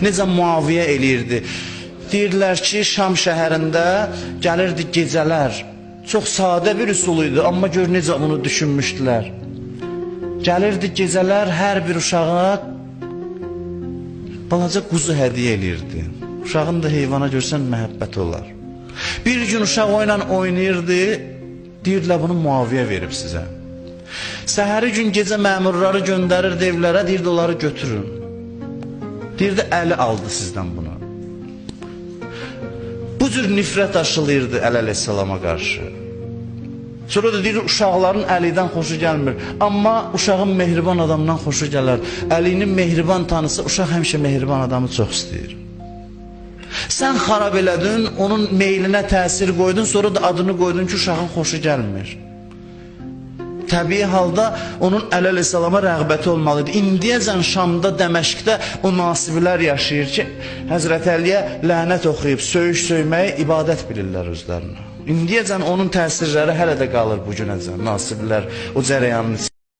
necə müaviyə eləyirdi. Deyirlər ki, Şam şəhərində gəlirdi gecələr. Çox sadə bir üsul idi, amma gör necə bunu düşünmüşdülər. Gəlirdi gecələr hər bir uşağa balaca quzu hədiyyə eləyirdi. Uşağın da heyvana görsən məhəbbət olar. Bir gün uşaq oyla oynayırdı, deyirlər bunu müaviyə verib sizə. Səhəri gün gecə məmurları göndərirdi evlərə, deyirdi onları götürün. Deyirdi Əli aldı sizdən bunu. Bu cür nifrət aşılıyırdı Əli əleyhissalama qarşı. Sonra da deyir uşaqların Əlidən xoşu gəlmir. Amma uşağın mehriban adamdan xoşu gələr. Əlinin mehriban tanısı uşaq həmişə mehriban adamı çox istəyir. Sən xarab elədin, onun meylinə təsir qoydun, sonra da adını qoydun ki, uşağın xoşu gəlmir. Təbii halda onun Əli əleyhissalama rəğbəti olmalıdır. İndiyəcən Şamda, Dəməşqdə o nasiblər yaşayır ki, Həzrət Əliyə lənət oxuyub, söyüş-söyməyi ibadət bilirlər özlərinə. İndiyəcən onun təsirləri hələ də qalır bu günəcən, nasiblər o cərəyanın içində.